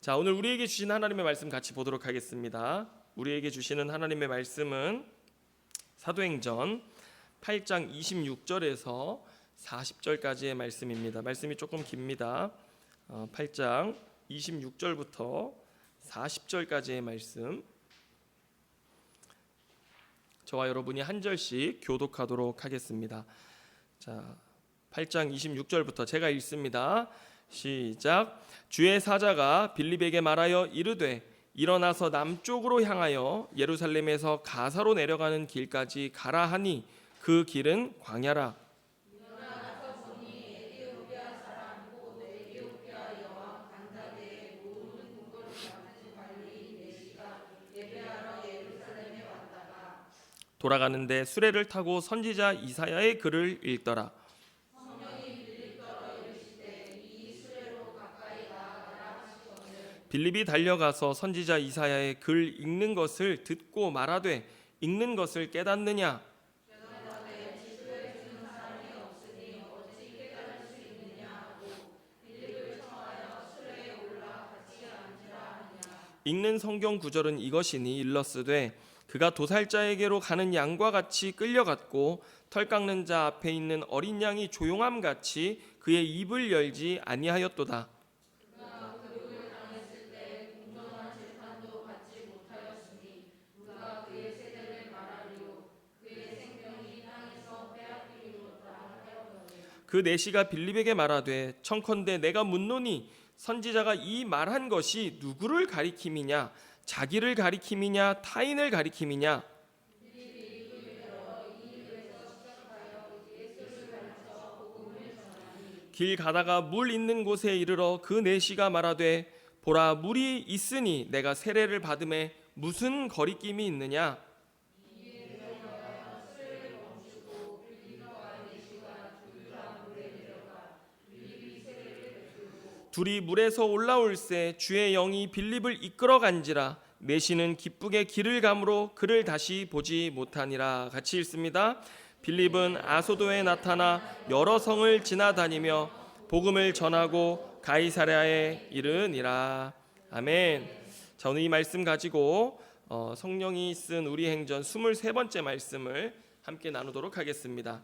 자, 오늘 우리에게 주신 하나님의 말씀 같이 보도록 하겠습니다. 우리에게 주시는 하나님의 말씀은 사도행전 8장 26절에서 40절까지의 말씀입니다. 말씀이 조금 깁니다. 8장 26절부터 40절까지의 말씀, 저와 여러분이 한 절씩 교독하도록 하겠습니다. 자, 8장 26절부터 제가 읽습니다. 시작. 주의 사자가 빌립에게 말하여 이르되 일어나서 남쪽으로 향하여 예루살렘에서 가사로 내려가는 길까지 가라 하니 그 길은 광야라. 일어나서 보니 에티오피아 사람 곧 에티오피아 여왕 간다게의 모든 궁궐을 맡은 관리인 내시가 예배하러 예루살렘에 왔다가 돌아가는데 수레를 타고 선지자 이사야의 글을 읽더라. 빌립이 달려가서 선지자 이사야의 글 읽는 것을 듣고 말하되 읽는 것을 깨닫느냐? 읽는 성경 구절은 이것이니 일러스되 그가 도살자에게로 가는 양과 같이 끌려갔고 털 깎는 자 앞에 있는 어린 양이 조용함 같이 그의 입을 열지 아니하였도다. 그 내시가 빌립에게 말하되 청컨대 내가 묻노니 선지자가 이 말한 것이 누구를 가리킴이냐? 자기를 가리킴이냐? 타인을 가리킴이냐? 길 가다가 물 있는 곳에 이르러 그 내시가 말하되 보라 물이 있으니 내가 세례를 받음에 무슨 거리낌이 있느냐? 둘이 물에서 올라올새 주의 영이 빌립을 이끌어간지라 내시는 기쁘게 길을 가므로 그를 다시 보지 못하니라. 같이 읽습니다. 빌립은 아소도에 나타나 여러 성을 지나다니며 복음을 전하고 가이사랴에 이르니라. 아멘. 자, 오늘 이 말씀 가지고 성령이 쓴 우리 행전 23번째 말씀을 함께 나누도록 하겠습니다.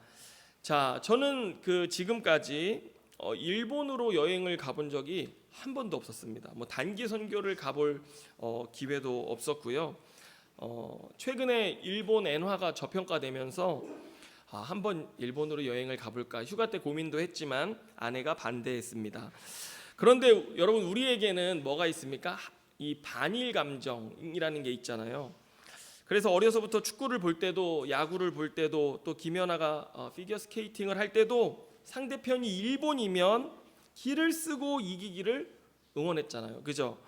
자, 저는 지금까지 일본으로 여행을 가본 적이 한 번도 없었습니다. 단기 선교를 가볼 기회도 없었고요. 최근에 일본 엔화가 저평가되면서 한번 일본으로 여행을 가볼까 휴가 때 고민도 했지만 아내가 반대했습니다. 그런데 여러분, 우리에게는 뭐가 있습니까? 이 반일 감정이라는 게 있잖아요. 그래서 어려서부터 축구를 볼 때도, 야구를 볼 때도, 또 김연아가 피겨 스케이팅을 할 때도 상대편이 일본이면 기를 쓰고 이기기를 응원했잖아요. 그죠?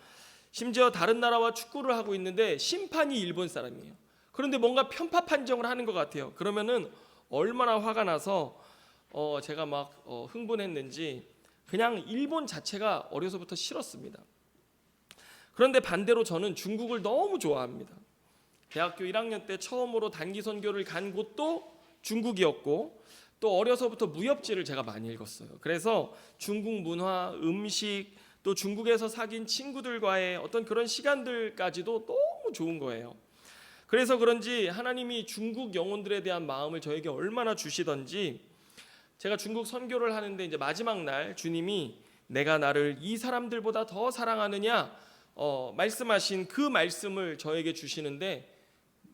심지어 다른 나라와 축구를 하고 있는데 심판이 일본 사람이에요. 그런데 뭔가 편파 판정을 하는 것 같아요. 그러면은 얼마나 화가 나서 제가 막 흥분했는지 그냥 일본 자체가 어려서부터 싫었습니다. 그런데 반대로 저는 중국을 너무 좋아합니다. 대학교 1학년 때 처음으로 단기 선교를 간 곳도 중국이었고, 또 어려서부터 무협지를 제가 많이 읽었어요. 그래서 중국 문화, 음식, 또 중국에서 사귄 친구들과의 어떤 그런 시간들까지도 너무 좋은 거예요. 그래서 그런지 하나님이 중국 영혼들에 대한 마음을 저에게 얼마나 주시던지, 제가 중국 선교를 하는데 이제 마지막 날 주님이 내가 나를 이 사람들보다 더 사랑하느냐 말씀하신 그 말씀을 저에게 주시는데,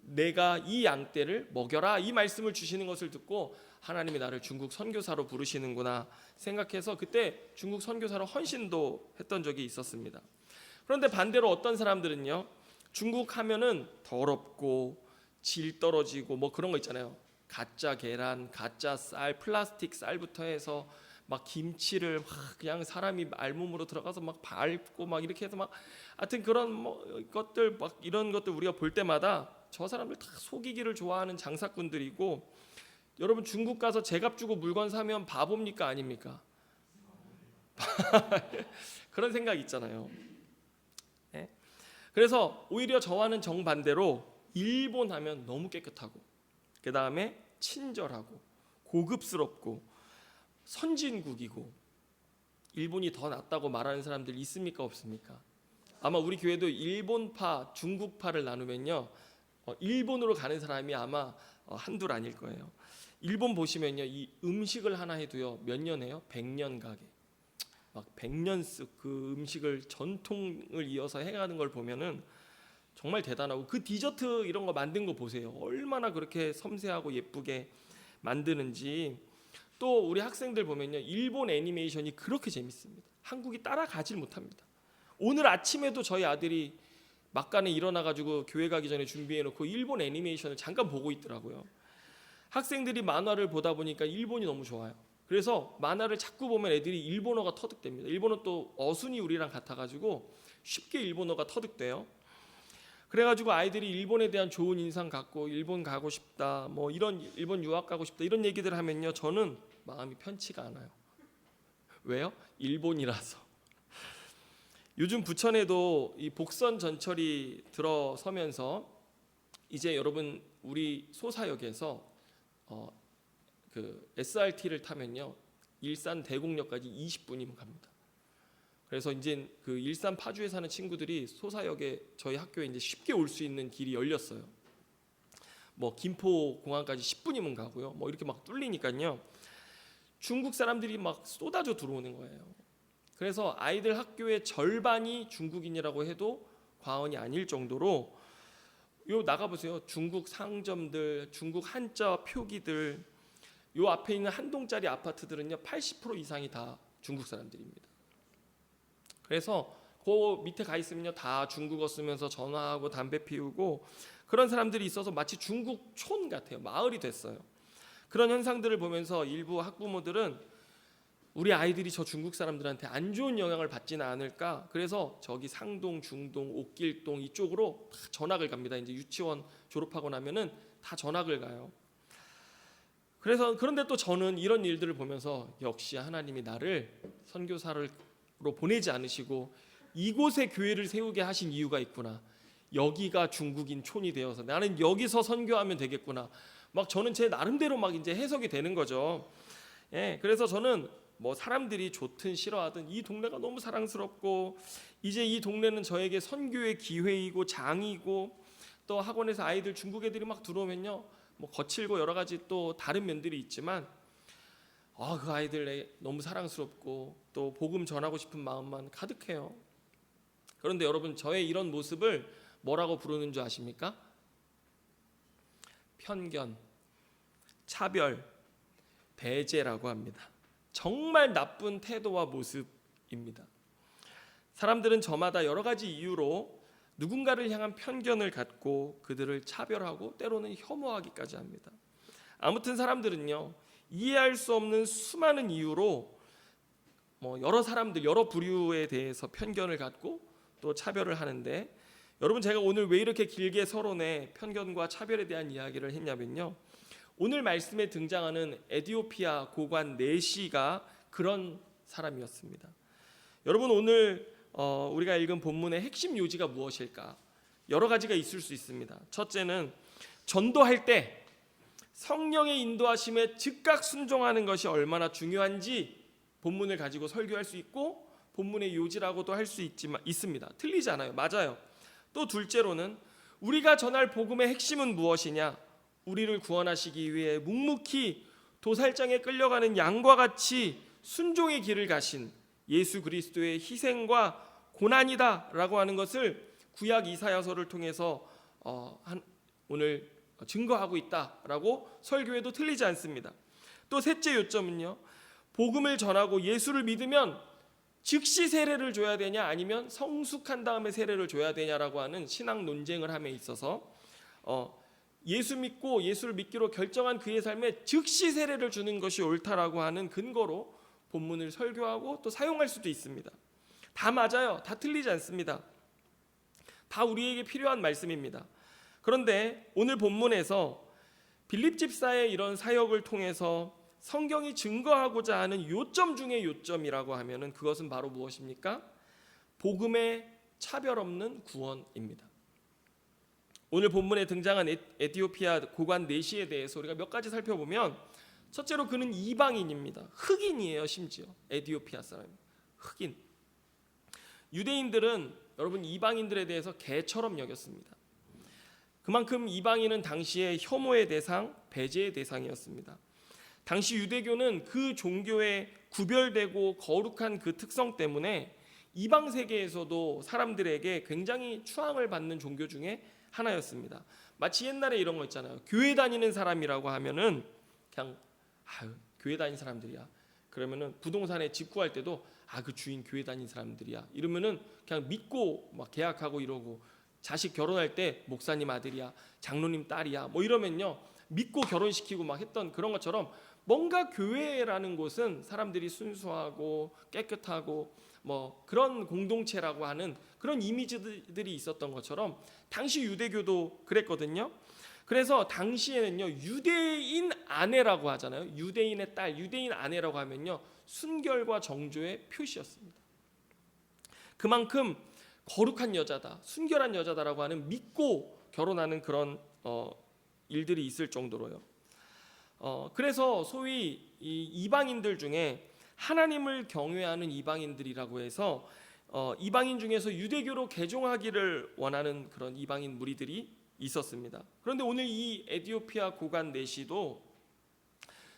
내가 이 양떼를 먹여라, 이 말씀을 주시는 것을 듣고 하나님이 나를 중국 선교사로 부르시는구나 생각해서 그때 중국 선교사로 헌신도 했던 적이 있었습니다. 그런데 반대로 어떤 사람들은요, 중국 하면은 더럽고 질 떨어지고 그런 거 있잖아요. 가짜 계란, 가짜 쌀, 플라스틱 쌀부터 해서 막 김치를 그냥 사람이 알몸으로 들어가서 막 밟고 막 이렇게 해서 막 하여튼 그런 것들, 막 이런 것들 우리가 볼 때마다 저 사람들 다 속이기를 좋아하는 장사꾼들이고, 여러분 중국 가서 제값 주고 물건 사면 바보입니까 아닙니까? 그런 생각 있잖아요. 네? 그래서 오히려 저와는 정반대로 일본 하면 너무 깨끗하고, 그 다음에 친절하고 고급스럽고 선진국이고, 일본이 더 낫다고 말하는 사람들 있습니까 없습니까? 아마 우리 교회도 일본파, 중국파를 나누면요, 일본으로 가는 사람이 아마 한둘 아닐 거예요. 일본 보시면요, 이 음식을 하나 해도요 몇 년 해요? 100년 가게. 막 100년 쓱 그 음식을 전통을 이어서 해가는 걸 보면은 정말 대단하고, 그 디저트 이런 거 만든 거 보세요. 얼마나 그렇게 섬세하고 예쁘게 만드는지. 또 우리 학생들 보면요, 일본 애니메이션이 그렇게 재밌습니다. 한국이 따라가질 못합니다. 오늘 아침에도 저희 아들이 막간에 일어나가지고 교회 가기 전에 준비해놓고 일본 애니메이션을 잠깐 보고 있더라고요. 학생들이 만화를 보다 보니까 일본이 너무 좋아요. 그래서 만화를 자꾸 보면 애들이 일본어가 터득됩니다. 일본어 또 어순이 우리랑 같아가지고 쉽게 일본어가 터득돼요. 그래가지고 아이들이 일본에 대한 좋은 인상 갖고 일본 가고 싶다, 뭐 이런 일본 유학 가고 싶다 이런 얘기들 하면요, 저는 마음이 편치가 않아요. 왜요? 일본이라서. 요즘 부천에도 이 복선 전철이 들어서면서 이제 여러분 우리 소사역에서 그 SRT를 타면요, 일산 대곡역까지 20분이면 갑니다. 그래서 이제 그 일산 파주에 사는 친구들이 소사역에 저희 학교에 이제 쉽게 올 수 있는 길이 열렸어요. 뭐 김포 공항까지 10분이면 가고요. 뭐 이렇게 막 뚫리니까요, 중국 사람들이 막 쏟아져 들어오는 거예요. 그래서 아이들 학교의 절반이 중국인이라고 해도 과언이 아닐 정도로, 요 나가 보세요. 중국 상점들, 중국 한자 표기들, 요 앞에 있는 한 동짜리 아파트들은요 80% 이상이 다 중국 사람들입니다. 그래서 그 밑에 가 있으면요 다 중국어 쓰면서 전화하고 담배 피우고 그런 사람들이 있어서 마치 중국촌 같아요. 마을이 됐어요. 그런 현상들을 보면서 일부 학부모들은 우리 아이들이 저 중국 사람들한테 안 좋은 영향을 받지는 않을까, 그래서 저기 상동, 중동, 옥길동 이쪽으로 다 전학을 갑니다. 이제 유치원 졸업하고 나면은 다 전학을 가요. 그런데 또 저는 이런 일들을 보면서 역시 하나님이 나를 선교사로 보내지 않으시고 이곳에 교회를 세우게 하신 이유가 있구나. 여기가 중국인 촌이 되어서 나는 여기서 선교하면 되겠구나. 막 저는 제 나름대로 막 이제 해석이 되는 거죠. 예, 그래서 저는 뭐 사람들이 좋든 싫어하든 이 동네가 너무 사랑스럽고, 이제 이 동네는 저에게 선교의 기회이고 장이고, 또 학원에서 아이들 중국 애들이 막 들어오면요 뭐 거칠고 여러 가지 또 다른 면들이 있지만 그 아이들 너무 사랑스럽고 또 복음 전하고 싶은 마음만 가득해요. 그런데 여러분, 저의 이런 모습을 뭐라고 부르는 줄 아십니까? 편견, 차별, 배제라고 합니다. 정말 나쁜 태도와 모습입니다. 사람들은 저마다 여러 가지 이유로 누군가를 향한 편견을 갖고 그들을 차별하고 때로는 혐오하기까지 합니다. 아무튼 사람들은요 이해할 수 없는 수많은 이유로 여러 사람들, 여러 부류에 대해서 편견을 갖고 또 차별을 하는데, 여러분 제가 오늘 왜 이렇게 길게 서론에 편견과 차별에 대한 이야기를 했냐면요, 오늘 말씀에 등장하는 에디오피아 고관 네시가 그런 사람이었습니다. 여러분 오늘 우리가 읽은 본문의 핵심 요지가 무엇일까? 여러 가지가 있을 수 있습니다. 첫째는 전도할 때 성령의 인도하심에 즉각 순종하는 것이 얼마나 중요한지 본문을 가지고 설교할 수 있고, 본문의 요지라고도 할 수 있습니다. 틀리지 않아요. 맞아요. 또 둘째로는 우리가 전할 복음의 핵심은 무엇이냐? 우리를 구원하시기 위해 묵묵히 도살장에 끌려가는 양과 같이 순종의 길을 가신 예수 그리스도의 희생과 고난이다라고 하는 것을 구약 이사야서를 통해서 오늘 증거하고 있다라고 설교해도 틀리지 않습니다. 또 셋째 요점은요, 복음을 전하고 예수를 믿으면 즉시 세례를 줘야 되냐 아니면 성숙한 다음에 세례를 줘야 되냐라고 하는 신앙 논쟁을 함에 있어서 예수 믿고 예수를 믿기로 결정한 그의 삶에 즉시 세례를 주는 것이 옳다라고 하는 근거로 본문을 설교하고 또 사용할 수도 있습니다. 다 맞아요. 다 틀리지 않습니다. 다 우리에게 필요한 말씀입니다. 그런데 오늘 본문에서 빌립 집사의 이런 사역을 통해서 성경이 증거하고자 하는 요점 중에 요점이라고 하면은 그것은 바로 무엇입니까? 복음의 차별 없는 구원입니다. 오늘 본문에 등장한 에티오피아 고관 네시에 대해서 우리가 몇 가지 살펴보면, 첫째로 그는 이방인입니다. 흑인이에요. 심지어 에티오피아 사람, 흑인. 유대인들은 여러분 이방인들에 대해서 개처럼 여겼습니다. 그만큼 이방인은 당시에 혐오의 대상, 배제의 대상이었습니다. 당시 유대교는 그 종교의 구별되고 거룩한 그 특성 때문에 이방 세계에서도 사람들에게 굉장히 추앙을 받는 종교 중에 하나였습니다. 마치 옛날에 이런 거 있잖아요. 교회 다니는 사람이라고 하면은 그냥 교회 다니는 사람들이야. 그러면은 부동산에 집 구할 때도 그 주인 교회 다니는 사람들이야. 이러면은 그냥 믿고 막 계약하고 이러고, 자식 결혼할 때 목사님 아들이야, 장로님 딸이야, 뭐 이러면요 믿고 결혼시키고 막 했던 그런 것처럼, 뭔가 교회라는 곳은 사람들이 순수하고 깨끗하고 뭐 그런 공동체라고 하는 그런 이미지들이 있었던 것처럼 당시 유대교도 그랬거든요. 그래서 당시에는요 유대인 아내라고 하잖아요. 유대인의 딸, 유대인 아내라고 하면요 순결과 정조의 표시였습니다. 그만큼 거룩한 여자다, 순결한 여자다라고 하는, 믿고 결혼하는 그런 일들이 있을 정도로요. 그래서 소위 이 이방인들 중에 하나님을 경외하는 이방인들이라고 해서 이방인 중에서 유대교로 개종하기를 원하는 그런 이방인 무리들이 있었습니다. 그런데 오늘 이 에디오피아 고관 네시도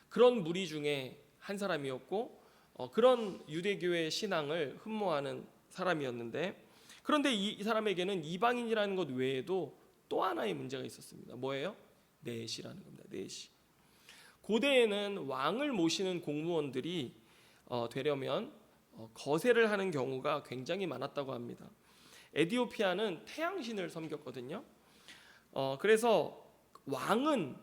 그런 무리 중에 한 사람이었고 그런 유대교의 신앙을 흠모하는 사람이었는데, 그런데 이 사람에게는 이방인이라는 것 외에도 또 하나의 문제가 있었습니다. 뭐예요? 넷이라는 겁니다. 넷이. 고대에는 왕을 모시는 공무원들이 되려면 거세를 하는 경우가 굉장히 많았다고 합니다. 에디오피아는 태양신을 섬겼거든요. 그래서 왕은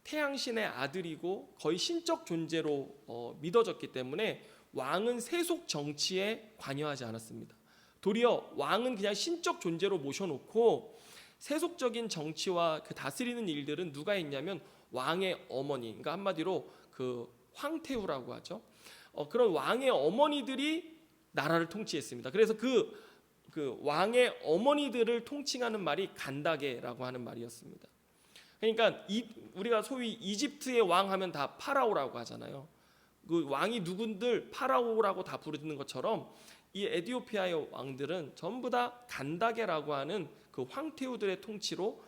태양신의 아들이고 거의 신적 존재로 믿어졌기 때문에 왕은 세속 정치에 관여하지 않았습니다. 도리어 왕은 그냥 신적 존재로 모셔놓고 세속적인 정치와 그 다스리는 일들은 누가 했냐면 왕의 어머니, 그러니까 한마디로 그 황태후라고 하죠. 그런 왕의 어머니들이 나라를 통치했습니다. 그래서 그 왕의 어머니들을 통칭하는 말이 간다게라고 하는 말이었습니다. 그러니까 우리가 소위 이집트의 왕 하면 다 파라오라고 하잖아요. 그 왕이 누군들 파라오라고 다 부르는 것처럼 이 에디오피아의 왕들은 전부 다 간다게라고 하는 그 황태후들의 통치로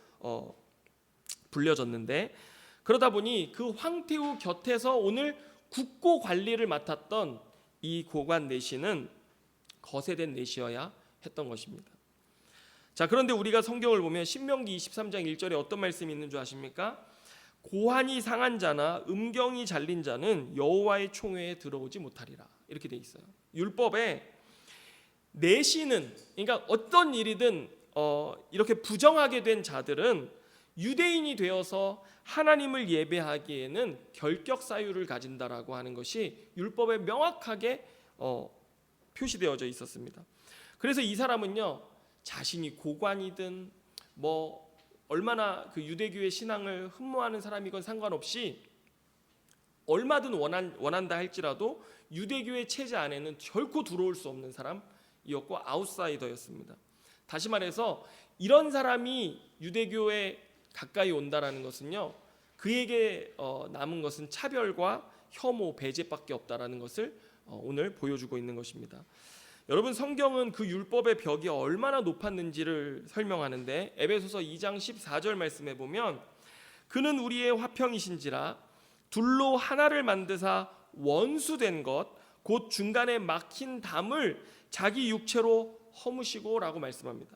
불려졌는데, 그러다 보니 그 황태후 곁에서 오늘 국고 관리를 맡았던 이 고관 내시는 거세된 내시여야 했던 것입니다. 자, 그런데 우리가 성경을 보면 신명기 23장 1절에 어떤 말씀이 있는 줄 아십니까? 고환이 상한 자나 음경이 잘린 자는 여호와의 총회에 들어오지 못하리라, 이렇게 돼 있어요. 율법에 내시는, 그러니까 어떤 일이든 이렇게 부정하게 된 자들은 유대인이 되어서 하나님을 예배하기에는 결격 사유를 가진다라고 하는 것이 율법에 명확하게 표시되어져 있었습니다. 그래서 이 사람은요 자신이 고관이든 뭐 얼마나 그 유대교의 신앙을 흠모하는 사람이건 상관없이 얼마든 원한다 할지라도 유대교의 체제 안에는 결코 들어올 수 없는 사람이었고 아웃사이더였습니다. 다시 말해서 이런 사람이 유대교에 가까이 온다라는 것은요 그에게 남은 것은 차별과 혐오, 배제밖에 없다라는 것을 오늘 보여주고 있는 것입니다. 여러분, 성경은 그 율법의 벽이 얼마나 높았는지를 설명하는데 에베소서 2장 14절 말씀에 보면 그는 우리의 화평이신지라 둘로 하나를 만드사 원수된 것 곧 중간에 막힌 담을 자기 육체로 허무시고 라고 말씀합니다.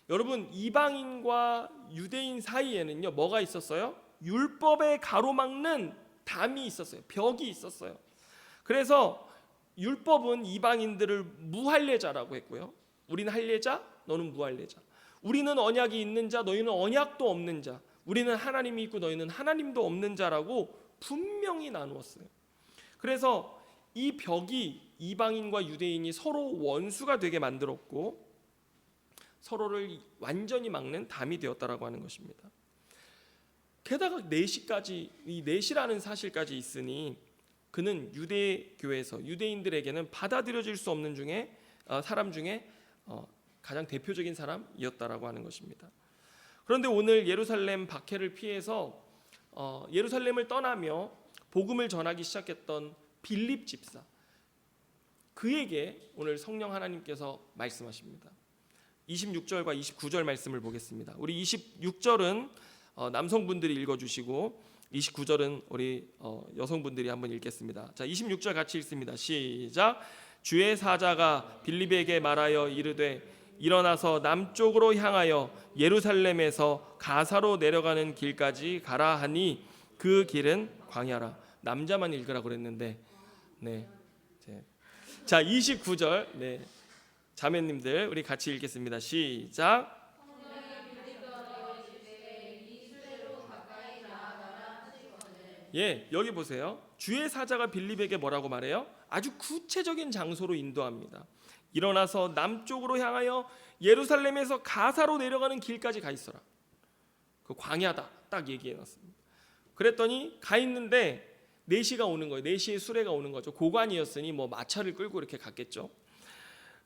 여러분, 이방인과 유대인 사이에는요 뭐가 있었어요? 율법에 가로막는 담이 있었어요. 벽이 있었어요. 그래서 율법은 이방인들을 무할례자라고 했고요. 우리는 할례자, 너는 무할례자. 우리는 언약이 있는 자, 너희는 언약도 없는 자. 우리는 하나님이 있고 너희는 하나님도 없는 자라고 분명히 나누었어요. 그래서 이 벽이 이방인과 유대인이 서로 원수가 되게 만들었고 서로를 완전히 막는 담이 되었다라고 하는 것입니다. 게다가 내시까지, 이 내시라는 사실까지 있으니 그는 유대교에서 유대인들에게는 받아들여질 수 없는 사람 중에 가장 대표적인 사람이었다라고 하는 것입니다. 그런데 오늘 예루살렘 박해를 피해서 예루살렘을 떠나며 복음을 전하기 시작했던 빌립 집사, 그에게 오늘 성령 하나님께서 말씀하십니다. 26절과 29절 말씀을 보겠습니다. 우리 26절은 남성분들이 읽어주시고 29절은 우리 여성분들이 한번 읽겠습니다. 자, 26절 같이 읽습니다. 시작. 주의 사자가 빌립에게 말하여 이르되 일어나서 남쪽으로 향하여 예루살렘에서 가사로 내려가는 길까지 가라 하니 그 길은 광야라. 남자만 읽으라고 그랬는데 네. 자, 29절 네. 자매님들 우리 같이 읽겠습니다. 시작. 예, 여기 보세요. 주의 사자가 빌립에게 뭐라고 말해요? 아주 구체적인 장소로 인도합니다. 일어나서 남쪽으로 향하여 예루살렘에서 가사로 내려가는 길까지 가 있어라. 그 광야다 딱 얘기해 놨습니다. 그랬더니 가 있는데 4시가 오는 거예요. 4시에 수레가 오는 거죠. 고관이었으니 뭐 마차를 끌고 이렇게 갔겠죠.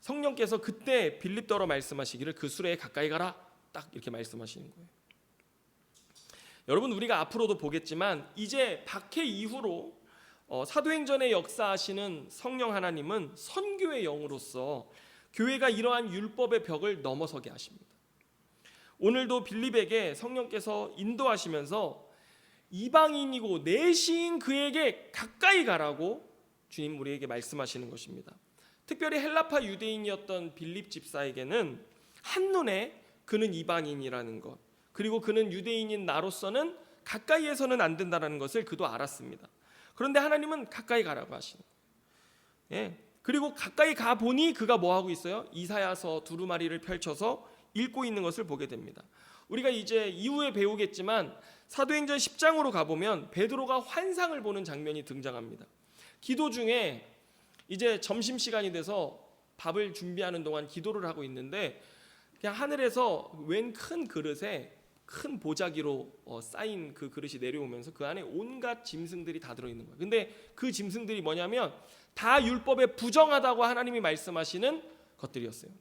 성령께서 그때 빌립더러 말씀하시기를 그 수레에 가까이 가라 딱 이렇게 말씀하시는 거예요. 여러분, 우리가 앞으로도 보겠지만 이제 박해 이후로 사도행전의 역사하시는 성령 하나님은 선교의 영으로서 교회가 이러한 율법의 벽을 넘어서게 하십니다. 오늘도 빌립에게 성령께서 인도하시면서 이방인이고 내시인 그에게 가까이 가라고 주님 우리에게 말씀하시는 것입니다. 특별히 헬라파 유대인이었던 빌립 집사에게는 한눈에 그는 이방인이라는 것, 그리고 그는 유대인인 나로서는 가까이에서는 안 된다는 것을 그도 알았습니다. 그런데 하나님은 가까이 가라고 하시는 거예요. 예. 그리고 가까이 가 보니 그가 뭐 하고 있어요? 이사야서 두루마리를 펼쳐서 읽고 있는 것을 보게 됩니다. 우리가 이제 이후에 배우겠지만 사도행전 10장으로 가보면 베드로가 환상을 보는 장면이 등장합니다. 기도 중에 이제 점심시간이 돼서 밥을 준비하는 동안 기도를 하고 있는데 그냥 하늘에서 웬 큰 그릇에 큰 보자기로 쌓인 그 그릇이 내려오면서 그 안에 온갖 짐승들이 다 들어있는 거예요. 근데 그 짐승들이 뭐냐면 다 율법에 부정하다고 하나님이 말씀하시는 것들이었어요.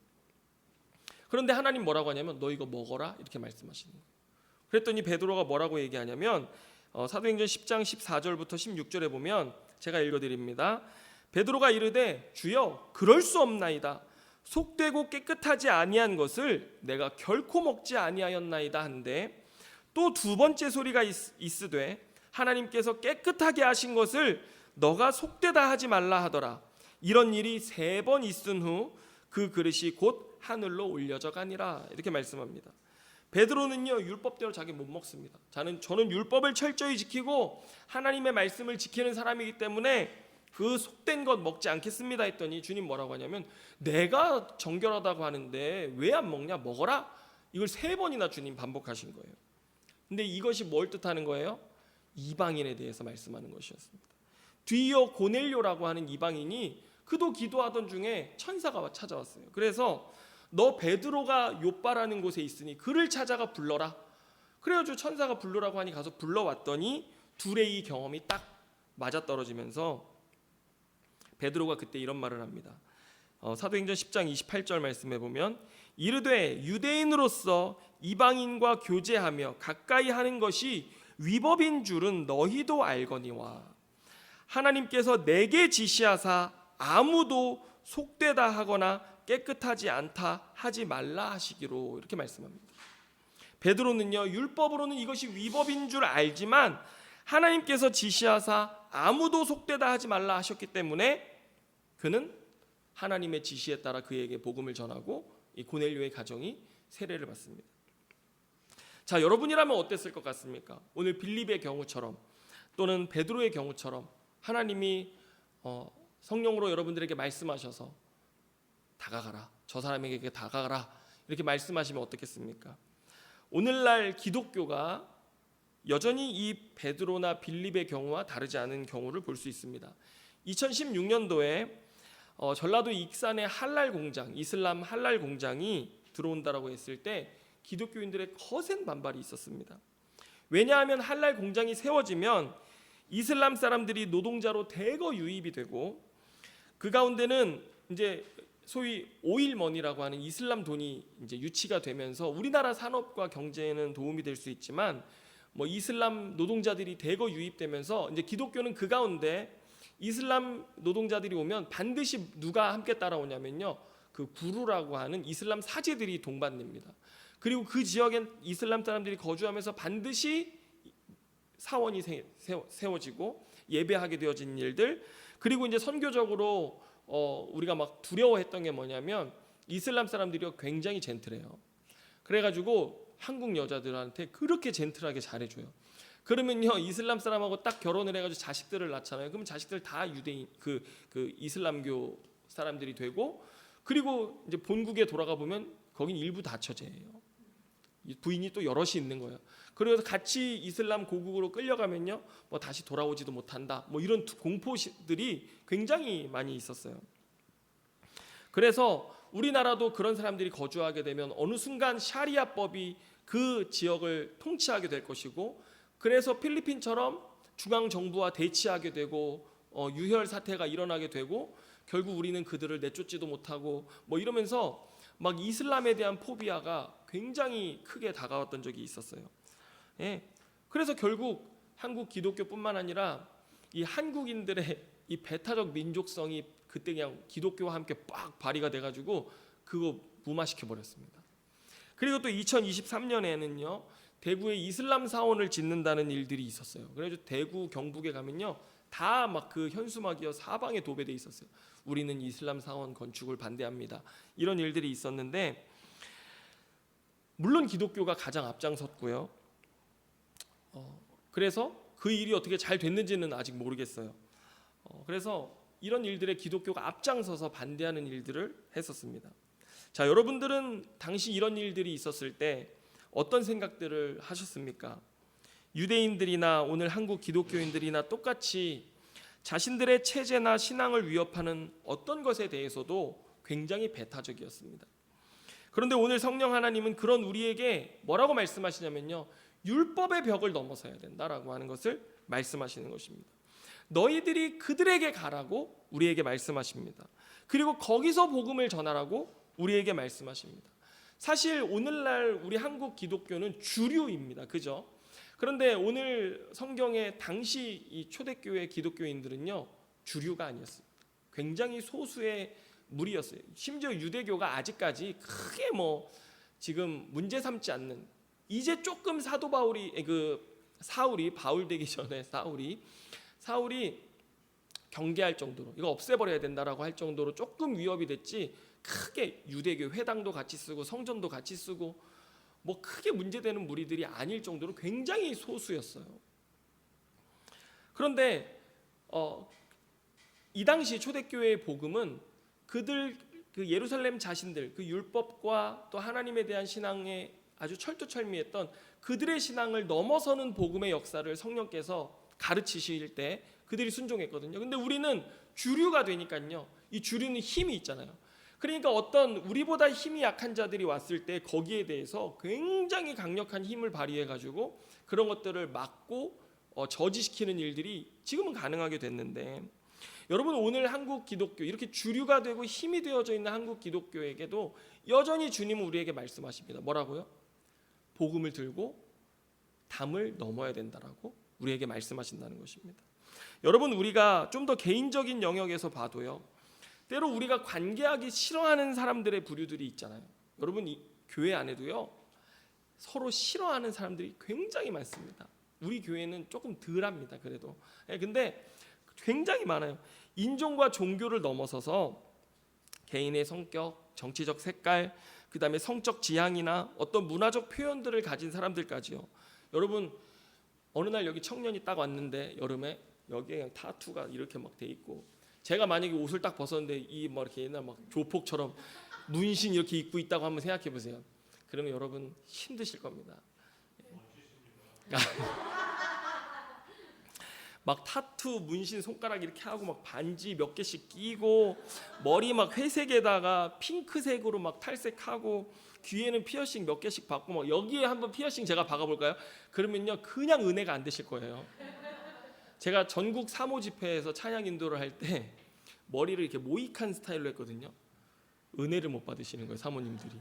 그런데 하나님 뭐라고 하냐면 너 이거 먹어라 이렇게 말씀하시는 거예요. 그랬더니 베드로가 뭐라고 얘기하냐면 사도행전 10장 14절부터 16절에 보면 제가 읽어드립니다. 베드로가 이르되 주여 그럴 수 없나이다. 속되고 깨끗하지 아니한 것을 내가 결코 먹지 아니하였나이다 한데 또 두 번째 소리가 있으되 하나님께서 깨끗하게 하신 것을 너가 속되다 하지 말라 하더라. 이런 일이 3번 있은 후 그 그릇이 곧 하늘로 올려져 가니라. 이렇게 말씀합니다. 베드로는요 율법대로 자기 못 먹습니다. 저는 율법을 철저히 지키고 하나님의 말씀을 지키는 사람이기 때문에 그 속된 것 먹지 않겠습니다 했더니 주님 뭐라고 하냐면 내가 정결하다고 하는데 왜 안 먹냐? 먹어라. 이걸 3번이나 주님 반복하신 거예요. 근데 이것이 뭘 뜻하는 거예요? 이방인에 대해서 말씀하는 것이었습니다. 뒤이어 고넬료라고 하는 이방인이 그도 기도하던 중에 천사가 찾아왔어요. 그래서 너 베드로가 요빠라는 곳에 있으니 그를 찾아가 불러라. 그래가지고 천사가 부르라고 하니 가서 불러왔더니 둘의 이 경험이 딱 맞아떨어지면서 베드로가 그때 이런 말을 합니다. 사도행전 10장 28절 말씀에 보면 이르되 유대인으로서 이방인과 교제하며 가까이 하는 것이 위법인 줄은 너희도 알거니와 하나님께서 내게 지시하사 아무도 속되다 하거나 깨끗하지 않다 하지 말라 하시기로 이렇게 말씀합니다. 베드로는요 율법으로는 이것이 위법인 줄 알지만 하나님께서 지시하사 아무도 속되다 하지 말라 하셨기 때문에 그는 하나님의 지시에 따라 그에게 복음을 전하고 이 고넬료의 가정이 세례를 받습니다. 자, 여러분이라면 어땠을 것 같습니까? 오늘 빌립의 경우처럼 또는 베드로의 경우처럼 하나님이 성령으로 여러분들에게 말씀하셔서 다가가라, 저 사람에게 다가가라 이렇게 말씀하시면 어떻겠습니까? 오늘날 기독교가 여전히 이 베드로나 빌립의 경우와 다르지 않은 경우를 볼 수 있습니다. 2016년도에 전라도 익산의 할랄 공장, 이슬람 할랄 공장이 들어온다라고 했을 때 기독교인들의 거센 반발이 있었습니다. 왜냐하면 할랄 공장이 세워지면 이슬람 사람들이 노동자로 대거 유입이 되고 그 가운데는 이제 소위 오일머니라고 하는 이슬람 돈이 이제 유치가 되면서 우리나라 산업과 경제에는 도움이 될 수 있지만 뭐 이슬람 노동자들이 대거 유입되면서 이제 기독교는 그 가운데 이슬람 노동자들이 오면 반드시 누가 함께 따라오냐면요 그 구루라고 하는 이슬람 사제들이 동반됩니다. 그리고 그 지역엔 이슬람 사람들이 거주하면서 반드시 사원이 세워지고 예배하게 되어진 일들. 그리고 이제 선교적으로 우리가 막 두려워했던 게 뭐냐면 이슬람 사람들이 굉장히 젠틀해요. 그래가지고 한국 여자들한테 그렇게 젠틀하게 잘해줘요. 그러면요 이슬람 사람하고 딱 결혼을 해가지고 자식들을 낳잖아요. 그러면 자식들 다 유대인 그 이슬람교 사람들이 되고, 그리고 이제 본국에 돌아가 보면 거긴 일부 다처제예요. 부인이 또 여럿이 있는 거예요. 그래서 같이 이슬람 고국으로 끌려가면요 뭐 다시 돌아오지도 못한다, 뭐 이런 공포들이 굉장히 많이 있었어요. 그래서 우리나라도 그런 사람들이 거주하게 되면 어느 순간 샤리아법이 그 지역을 통치하게 될 것이고, 그래서 필리핀처럼 중앙 정부와 대치하게 되고 유혈 사태가 일어나게 되고, 결국 우리는 그들을 내쫓지도 못하고 뭐 이러면서 막 이슬람에 대한 포비아가 굉장히 크게 다가왔던 적이 있었어요. 예. 그래서 결국 한국 기독교뿐만 아니라 이 한국인들의 이 배타적 민족성이 그때 그냥 기독교와 함께 빡 발휘가 돼가지고 그거 무마시켜 버렸습니다. 그리고 또 2023년에는요 대구에 이슬람 사원을 짓는다는 일들이 있었어요. 그래서 대구 경북에 가면요 다 막 그 현수막이요 사방에 도배돼 있었어요. 우리는 이슬람 사원 건축을 반대합니다. 이런 일들이 있었는데, 물론 기독교가 가장 앞장섰고요. 그래서 그 일이 어떻게 잘 됐는지는 아직 모르겠어요. 그래서 이런 일들에 기독교가 앞장서서 반대하는 일들을 했었습니다. 자, 여러분들은 당시 이런 일들이 있었을 때 어떤 생각들을 하셨습니까? 유대인들이나 오늘 한국 기독교인들이나 똑같이 자신들의 체제나 신앙을 위협하는 어떤 것에 대해서도 굉장히 배타적이었습니다. 그런데 오늘 성령 하나님은 그런 우리에게 뭐라고 말씀하시냐면요, 율법의 벽을 넘어서야 된다라고 하는 것을 말씀하시는 것입니다. 너희들이 그들에게 가라고 우리에게 말씀하십니다. 그리고 거기서 복음을 전하라고 우리에게 말씀하십니다. 사실 오늘날 우리 한국 기독교는 주류입니다. 그죠? 그런데 오늘 성경의 당시 이 초대교회 기독교인들은요 주류가 아니었습니다. 굉장히 소수의 무리였어요. 심지어 유대교가 아직까지 크게 뭐 지금 문제 삼지 않는, 이제 조금 사도 바울이 사울이 바울 되기 전에 사울이 경계할 정도로 이거 없애버려야 된다라고 할 정도로 조금 위협이 됐지, 크게 유대교 회당도 같이 쓰고 성전도 같이 쓰고 뭐 크게 문제되는 무리들이 아닐 정도로 굉장히 소수였어요. 그런데 이 당시 초대교회의 복음은 그들 그 예루살렘 자신들 그 율법과 또 하나님에 대한 신앙에 아주 철두철미했던 그들의 신앙을 넘어서는 복음의 역사를 성령께서 가르치실 때 그들이 순종했거든요. 근데 우리는 주류가 되니까요, 이 주류는 힘이 있잖아요. 그러니까 어떤 우리보다 힘이 약한 자들이 왔을 때 거기에 대해서 굉장히 강력한 힘을 발휘해 가지고 그런 것들을 막고 저지시키는 일들이 지금은 가능하게 됐는데, 여러분 오늘 한국 기독교 이렇게 주류가 되고 힘이 되어져 있는 한국 기독교에게도 여전히 주님은 우리에게 말씀하십니다. 뭐라고요? 복음을 들고 담을 넘어야 된다라고 우리에게 말씀하신다는 것입니다. 여러분 우리가 좀 더 개인적인 영역에서 봐도요, 때로 우리가 관계하기 싫어하는 사람들의 부류들이 있잖아요. 여러분 이 교회 안에도요 서로 싫어하는 사람들이 굉장히 많습니다. 우리 교회는 조금 덜합니다. 그래도 근데 굉장히 많아요. 인종과 종교를 넘어서서 개인의 성격, 정치적 색깔, 그 다음에 성적 지향이나 어떤 문화적 표현들을 가진 사람들까지요. 여러분 어느 날 여기 청년이 딱 왔는데 여름에 여기에 그냥 타투가 이렇게 막 돼 있고, 제가 만약에 옷을 딱 벗었는데 이 뭐 이렇게 옛날 막 조폭처럼 문신 이렇게 입고 있다고 한번 생각해 보세요. 그러면 여러분 힘드실 겁니다. 막 타투 문신 손가락 이렇게 하고 막 반지 몇 개씩 끼고 머리 막 회색에다가 핑크색으로 막 탈색하고 귀에는 피어싱 몇 개씩 받고 막 여기에 한번 피어싱 제가 박아볼까요? 그러면요 그냥 은혜가 안 되실 거예요. 제가 전국 사모 집회에서 찬양 인도를 할 때 머리를 이렇게 모이칸 스타일로 했거든요. 은혜를 못 받으시는 거예요 사모님들이.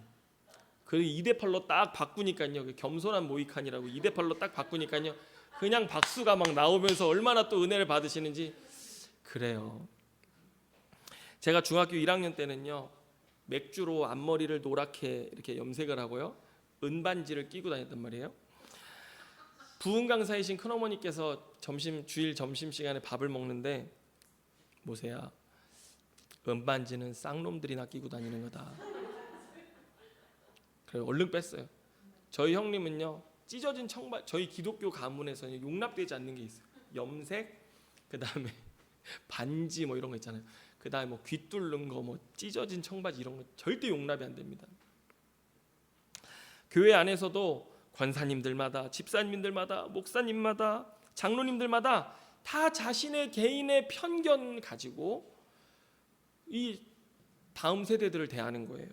그리고 2대8로 딱 바꾸니까요, 겸손한 모이칸이라고 2대8로 딱 바꾸니까요 그냥 박수가 막 나오면서 얼마나 또 은혜를 받으시는지. 그래요. 제가 중학교 1학년 때는요 맥주로 앞머리를 노랗게 이렇게 염색을 하고요. 은반지를 끼고 다녔단 말이에요. 부흥 강사이신 큰어머니께서 주일 점심 시간에 밥을 먹는데 모세야, 은반지는 쌍놈들이나 끼고 다니는 거다. 그래서 얼른 뺐어요. 저희 형님은요, 찢어진 청바지, 저희 기독교 가문에서는 용납되지 않는 게 있어요. 염색, 그 다음에 반지 뭐 이런 거 있잖아요. 그 다음에 뭐 귀 뚫는 거, 뭐 찢어진 청바지 이런 거 절대 용납이 안 됩니다. 교회 안에서도 권사님들마다, 집사님들마다, 목사님마다, 장로님들마다 다 자신의 개인의 편견 가지고 이 다음 세대들을 대하는 거예요.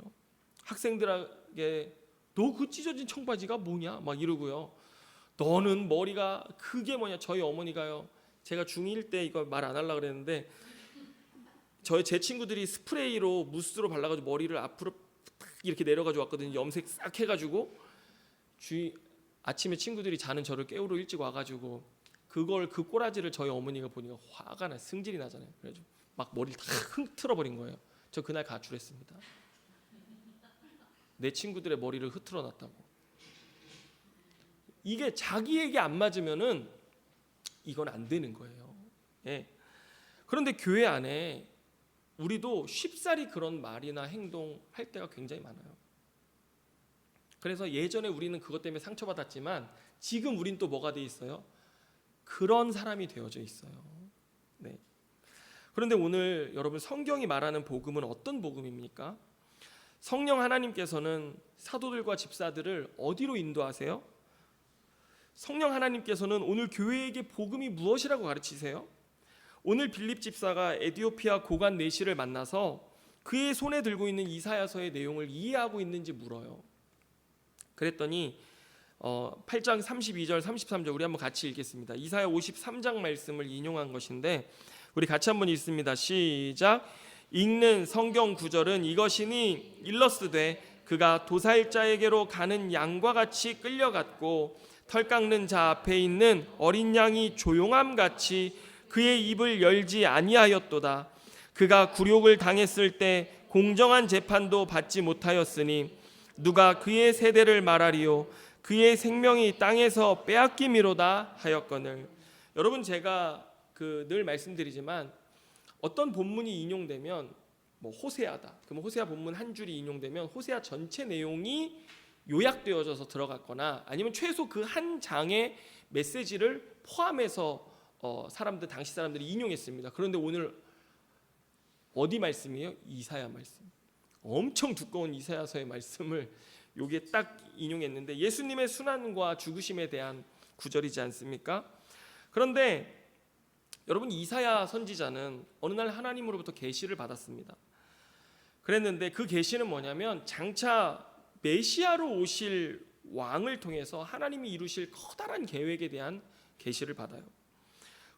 학생들에게 너 그 찢어진 청바지가 뭐냐 막 이러고요. 너는 머리가 그게 뭐냐. 저희 어머니가요, 제가 중1 때 이거 말 안 하려고 그랬는데 제 친구들이 스프레이로 무스로 발라가지고 머리를 앞으로 이렇게 내려가지고 왔거든요. 염색 싹 해가지고 아침에 친구들이 자는 저를 깨우러 일찍 와가지고 그 꼬라지를 저희 어머니가 보니까 화가 나, 승질이 나잖아요. 그래가지고 막 머리를 다 흐트러 버린 거예요. 저 그날 가출했습니다. 내 친구들의 머리를 흐트러 놨다고. 이게 자기에게 안 맞으면은 이건 안 되는 거예요. 예. 그런데 교회 안에 우리도 쉽사리 그런 말이나 행동 할 때가 굉장히 많아요. 그래서 예전에 우리는 그것 때문에 상처받았지만 지금 우린 또 뭐가 돼 있어요? 그런 사람이 되어져 있어요. 네. 그런데 오늘 여러분, 성경이 말하는 복음은 어떤 복음입니까? 성령 하나님께서는 사도들과 집사들을 어디로 인도하세요? 성령 하나님께서는 오늘 교회에게 복음이 무엇이라고 가르치세요? 오늘 빌립 집사가 에디오피아 고관 내시를 만나서 그의 손에 들고 있는 이사야서의 내용을 이해하고 있는지 물어요. 그랬더니 8장 32절 33절 우리 한번 같이 읽겠습니다. 이사야 53장 말씀을 인용한 것인데 우리 같이 한번 읽습니다. 시작. 읽는 성경 구절은 이것이니 일러스되 그가 도살자에게로 가는 양과 같이 끌려갔고 털 깎는 자 앞에 있는 어린 양이 조용함 같이 그의 입을 열지 아니하였도다. 그가 굴욕을 당했을 때 공정한 재판도 받지 못하였으니 누가 그의 세대를 말하리요 그의 생명이 땅에서 빼앗김이로다 하였거늘. 여러분, 제가 늘 말씀드리지만 어떤 본문이 인용되면 뭐 호세아다. 그럼 호세아 본문 한 줄이 인용되면 호세아 전체 내용이 요약되어져서 들어갔거나 아니면 최소 그 한 장의 메시지를 포함해서 당시 사람들이 인용했습니다. 그런데 오늘 어디 말씀이에요? 이사야 말씀. 엄청 두꺼운 이사야서의 말씀을 여기에 딱 인용했는데 예수님의 순환과 죽으심에 대한 구절이지 않습니까? 그런데 여러분, 이사야 선지자는 어느 날 하나님으로부터 계시를 받았습니다. 그랬는데 그 계시는 뭐냐면 장차 메시아로 오실 왕을 통해서 하나님이 이루실 커다란 계획에 대한 계시를 받아요.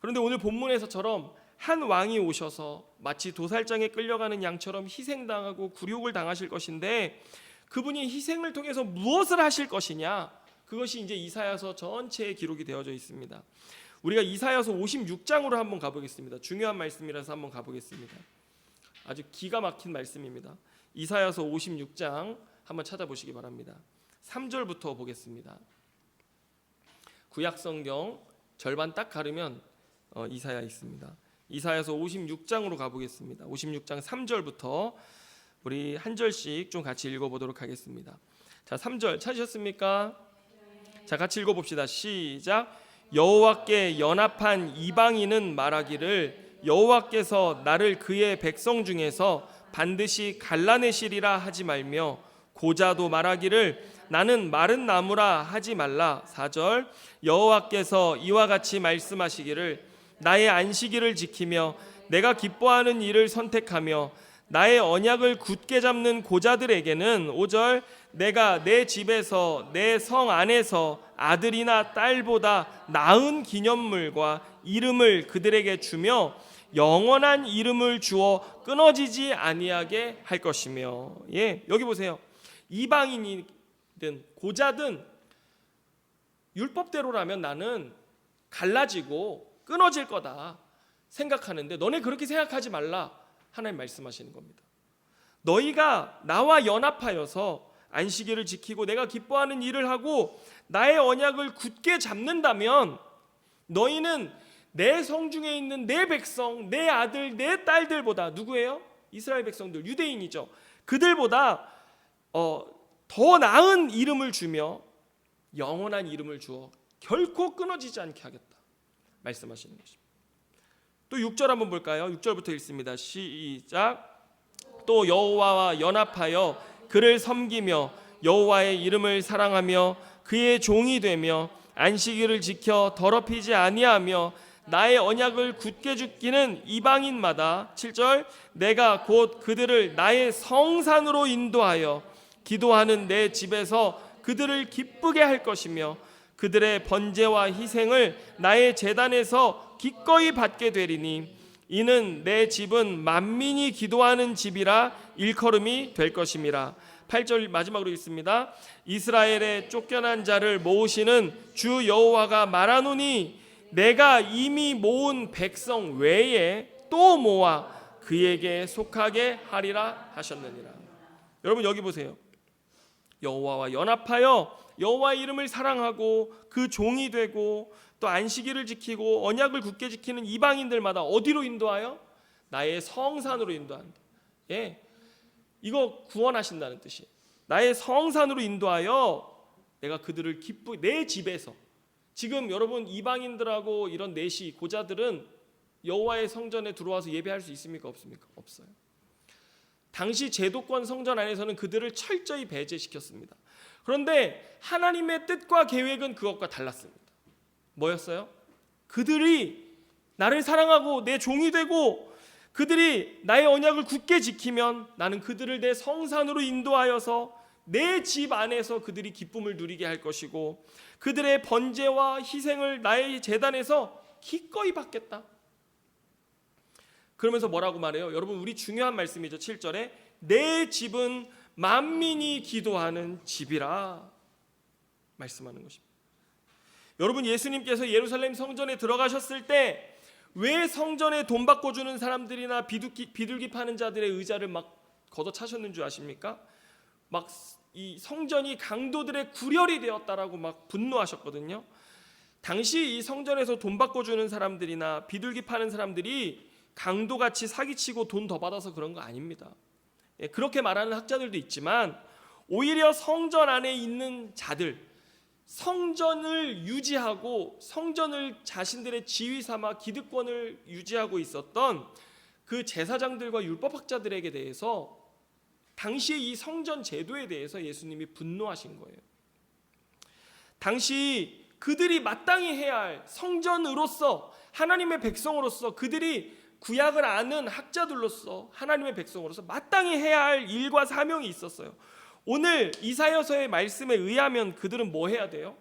그런데 오늘 본문에서처럼 한 왕이 오셔서 마치 도살장에 끌려가는 양처럼 희생당하고 굴욕을 당하실 것인데 그분이 희생을 통해서 무엇을 하실 것이냐, 그것이 이제 이사야서 전체에 기록이 되어져 있습니다. 우리가 이사야서 56장으로 한번 가보겠습니다. 중요한 말씀이라서 한번 가보겠습니다. 아주 기가 막힌 말씀입니다. 이사야서 56장 한번 찾아보시기 바랍니다. 3절부터 보겠습니다. 구약성경 절반 딱 가르면 이사야 있습니다. 이사야서 56장으로 가보겠습니다. 56장 3절부터 우리 한 절씩 좀 같이 읽어보도록 하겠습니다. 자, 3절 찾으셨습니까? 자, 같이 읽어봅시다. 시작. 여호와께 연합한 이방인은 말하기를 여호와께서 나를 그의 백성 중에서 반드시 갈라내시리라 하지 말며 고자도 말하기를 나는 마른 나무라 하지 말라. 4절. 여호와께서 이와 같이 말씀하시기를 나의 안식일을 지키며 내가 기뻐하는 일을 선택하며 나의 언약을 굳게 잡는 고자들에게는 5절. 내가 내 집에서 내 성 안에서 아들이나 딸보다 나은 기념물과 이름을 그들에게 주며 영원한 이름을 주어 끊어지지 아니하게 할 것이며. 예, 여기 보세요. 이방인이든 고자든 율법대로라면 나는 갈라지고 끊어질 거다 생각하는데 너네 그렇게 생각하지 말라. 하나님 말씀하시는 겁니다. 너희가 나와 연합하여서 안식일을 지키고 내가 기뻐하는 일을 하고 나의 언약을 굳게 잡는다면 너희는 내 성중에 있는 내 백성, 내 아들, 내 딸들보다 누구예요? 이스라엘 백성들, 유대인이죠. 그들보다 더 나은 이름을 주며 영원한 이름을 주어 결코 끊어지지 않게 하겠다 말씀하시는 것입니다. 또 6절 한번 볼까요? 6절부터 읽습니다. 시작. 또 여호와와 연합하여 그를 섬기며 여호와의 이름을 사랑하며 그의 종이 되며 안식일을 지켜 더럽히지 아니하며 나의 언약을 굳게 지키는 이방인마다 7절 내가 곧 그들을 나의 성산으로 인도하여 기도하는 내 집에서 그들을 기쁘게 할 것이며 그들의 번제와 희생을 나의 제단에서 기꺼이 받게 되리니 이는 내 집은 만민이 기도하는 집이라 일컬음이 될 것임이라. 8절 마지막으로 읽습니다. 이스라엘의 쫓겨난 자를 모으시는 주 여호와가 말하노니 내가 이미 모은 백성 외에 또 모아 그에게 속하게 하리라 하셨느니라. 여러분 여기 보세요. 여호와와 연합하여 여호와의 이름을 사랑하고 그 종이 되고 또 안식일을 지키고 언약을 굳게 지키는 이방인들마다 어디로 인도하여? 나의 성산으로 인도한다. 예, 이거 구원하신다는 뜻이에요. 나의 성산으로 인도하여 내가 그들을 내 집에서. 지금 여러분 이방인들하고 이런 내시 고자들은 여호와의 성전에 들어와서 예배할 수 있습니까? 없습니까? 없어요. 당시 제도권 성전 안에서는 그들을 철저히 배제시켰습니다. 그런데 하나님의 뜻과 계획은 그것과 달랐습니다. 뭐였어요? 그들이 나를 사랑하고 내 종이 되고 그들이 나의 언약을 굳게 지키면 나는 그들을 내 성산으로 인도하여서 내 집 안에서 그들이 기쁨을 누리게 할 것이고 그들의 번제와 희생을 나의 제단에서 기꺼이 받겠다. 그러면서 뭐라고 말해요? 여러분 우리 중요한 말씀이죠. 7절에 내 집은 만민이 기도하는 집이라 말씀하는 것입니다. 여러분 예수님께서 예루살렘 성전에 들어가셨을 때 왜 성전에 돈 받고 주는 사람들이나 비둘기 파는 자들의 의자를 막 걷어차셨는 줄 아십니까? 막 이 성전이 강도들의 구렬이 되었다라고 막 분노하셨거든요. 당시 이 성전에서 돈 받고 주는 사람들이나 비둘기 파는 사람들이 강도같이 사기치고 돈 더 받아서 그런 거 아닙니다. 예, 그렇게 말하는 학자들도 있지만 오히려 성전 안에 있는 자들, 성전을 유지하고 성전을 자신들의 지위 삼아 기득권을 유지하고 있었던 그 제사장들과 율법학자들에게 대해서 당시의 이 성전 제도에 대해서 예수님이 분노하신 거예요. 당시 그들이 마땅히 해야 할 성전으로서 하나님의 백성으로서 그들이 구약을 아는 학자들로서 하나님의 백성으로서 마땅히 해야 할 일과 사명이 있었어요. 오늘 이사야서의 말씀에 의하면 그들은 뭐 해야 돼요?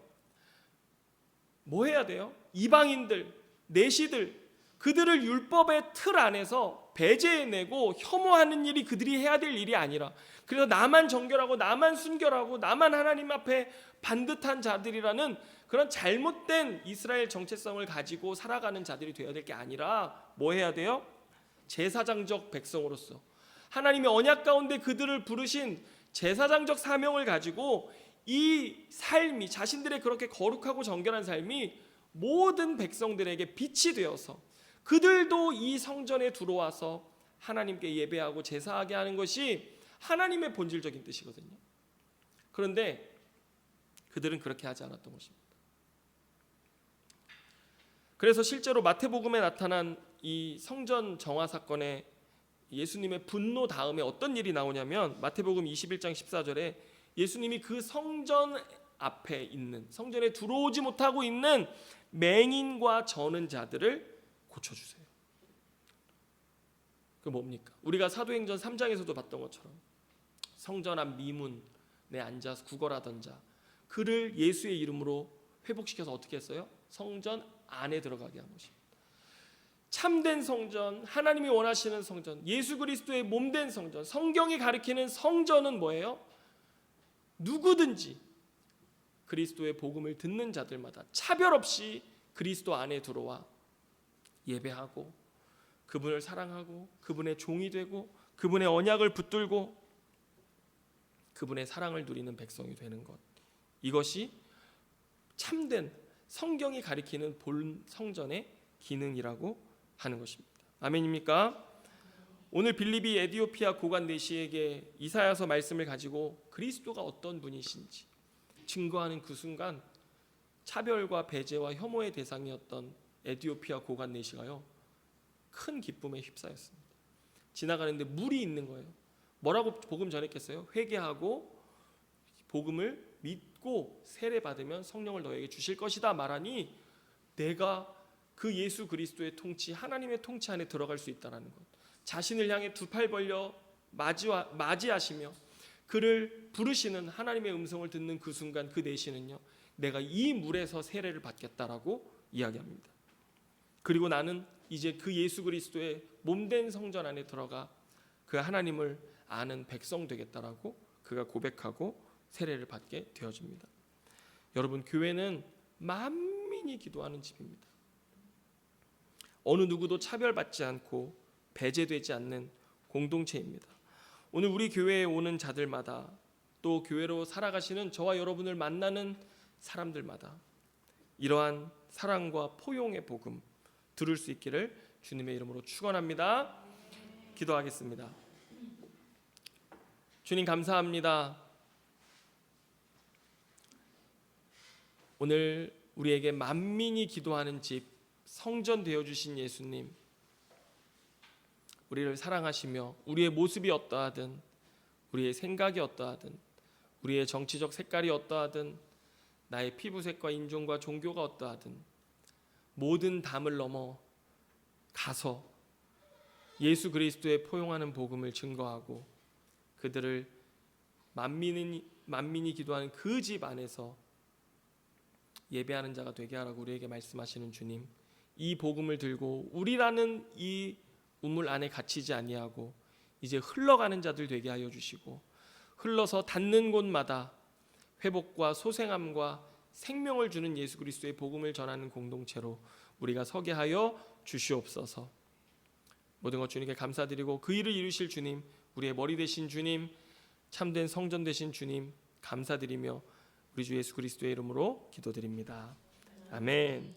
뭐 해야 돼요? 이방인들, 내시들, 그들을 율법의 틀 안에서 배제해내고 혐오하는 일이 그들이 해야 될 일이 아니라 그래서 나만 정결하고 나만 순결하고 나만 하나님 앞에 반듯한 자들이라는 그런 잘못된 이스라엘 정체성을 가지고 살아가는 자들이 되어야 될 게 아니라 뭐 해야 돼요? 제사장적 백성으로서 하나님의 언약 가운데 그들을 부르신 제사장적 사명을 가지고 이 삶이 자신들의 그렇게 거룩하고 정결한 삶이 모든 백성들에게 빛이 되어서 그들도 이 성전에 들어와서 하나님께 예배하고 제사하게 하는 것이 하나님의 본질적인 뜻이거든요. 그런데 그들은 그렇게 하지 않았던 것입니다. 그래서 실제로 마태복음에 나타난 이 성전 정화 사건에 예수님의 분노 다음에 어떤 일이 나오냐면 마태복음 21장 14절에 예수님이 그 성전 앞에 있는 성전에 들어오지 못하고 있는 맹인과 저는 자들을 고쳐주세요. 그 뭡니까? 우리가 사도행전 3장에서도 봤던 것처럼 성전 앞 미문에 앉아서 구걸하던 자 그를 예수의 이름으로 회복시켜서 어떻게 했어요? 성전 안에 들어가게 한 것입니다. 참된 성전, 하나님이 원하시는 성전, 예수 그리스도의 몸된 성전, 성경이 가리키는 성전은 뭐예요? 누구든지 그리스도의 복음을 듣는 자들마다 차별 없이 그리스도 안에 들어와 예배하고 그분을 사랑하고 그분의 종이 되고 그분의 언약을 붙들고 그분의 사랑을 누리는 백성이 되는 것, 이것이 참된 성경이 가리키는 본 성전의 기능이라고 하는 것입니다. 아멘입니까? 오늘 빌립이 에디오피아 고관 내시에게 이사야서 말씀을 가지고 그리스도가 어떤 분이신지 증거하는 그 순간, 차별과 배제와 혐오의 대상이었던 에디오피아 고관 내시가요, 큰 기쁨에 휩싸였습니다. 지나가는데 물이 있는 거예요. 뭐라고 복음 전했겠어요? 회개하고 복음을 믿고 세례받으면 성령을 너에게 주실 것이다 말하니, 내가 그 예수 그리스도의 통치, 하나님의 통치 안에 들어갈 수 있다는 것, 자신을 향해 두 팔 벌려 맞이하시며 그를 부르시는 하나님의 음성을 듣는 그 순간, 그 내시는요, 내가 이 물에서 세례를 받겠다라고 이야기합니다. 그리고 나는 이제 그 예수 그리스도의 몸된 성전 안에 들어가 그 하나님을 아는 백성 되겠다라고 그가 고백하고 세례를 받게 되어집니다. 여러분, 교회는 만민이 기도하는 집입니다. 어느 누구도 차별받지 않고 배제되지 않는 공동체입니다. 오늘 우리 교회에 오는 자들마다, 또 교회로 살아가시는 저와 여러분을 만나는 사람들마다 이러한 사랑과 포용의 복음 들을 수 있기를 주님의 이름으로 축원합니다. 기도하겠습니다. 주님, 감사합니다. 오늘 우리에게 만민이 기도하는 집, 성전 되어주신 예수님, 우리를 사랑하시며 우리의 모습이 어떠하든, 우리의 생각이 어떠하든, 우리의 정치적 색깔이 어떠하든, 나의 피부색과 인종과 종교가 어떠하든 모든 담을 넘어 가서 예수 그리스도의 포용하는 복음을 증거하고 그들을 만민이 기도하는 그 집 안에서 예배하는 자가 되게 하라고 우리에게 말씀하시는 주님, 이 복음을 들고 우리라는 이 우물 안에 갇히지 아니하고 이제 흘러가는 자들 되게 하여 주시고, 흘러서 닿는 곳마다 회복과 소생함과 생명을 주는 예수 그리스도의 복음을 전하는 공동체로 우리가 서게 하여 주시옵소서. 모든 것 주님께 감사드리고 그 일을 이루실 주님, 우리의 머리 되신 주님, 참된 성전 되신 주님 감사드리며 우리 주 예수 그리스도의 이름으로 기도드립니다. 아멘.